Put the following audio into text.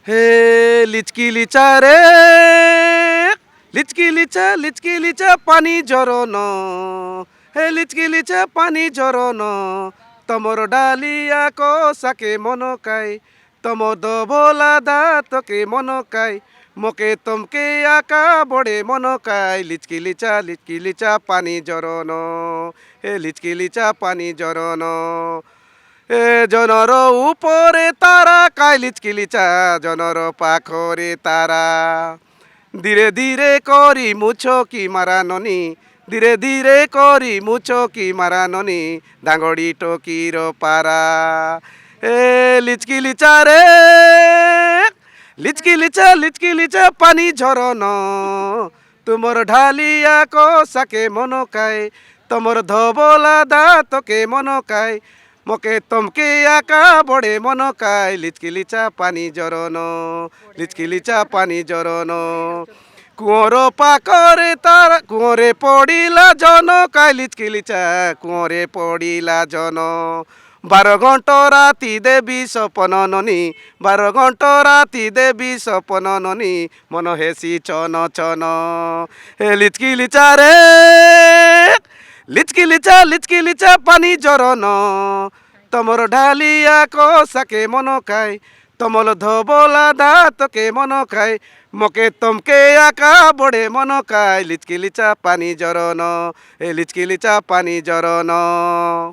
হে লিচকি লিচা রে লিচকি লিচা পানি ঝরন হে লিচা পানি ঝরন তমর ডালিয়া কষাকে মনকাই তম দোলা দাঁতকে মনকাই মোকে তমকে আকা বড়ে মনকাই লিচকি লিচা পানি ঝরন হে লিচকি লিচা পানি ঝরন এ জনর উপরে তারা কাই লিচকি লিচা জনর পাখরে তারা ধীরে ধীরে করি মুছো কি মারাননি ধীরে ধীরে করি মুছো কি মারাননি ডাঙ্গড়ি টকির পারা এ লিচকি লিচা রে লিচকি লিচা পানি ঝরন তুমর ঢালিয়া কষাকে মনকাই তোমার ধবলা দাঁতকে মনকাই মোকে তমকে আকা বড়ে মনকাই লিচকি লিচা পানি ঝরন লিচকি লিচা পানি ঝরন কুঁয়র পাকরে তার কুঁয়রে পড়িলা জন কাই লিচকি লিচা কুঁয়রে পড়িলা জন 12 ঘণ্টা রাতি দেবী স্বপন ননি 12 ঘণ্টা রাতি দেবী স্বপন ননি মন হেসি চন চন হে লিচকি লিচা রে লিচকি লিচা পানি ঝরন তমর ঢালিয়া কষাকে মনকাই তমল ধবলা দাঁতকে মনকাই মোকে তমকে আকা বড়ে মনকাই লিচকি লিচা পানি ঝরন এ লিচকি লিচা পানি ঝরন।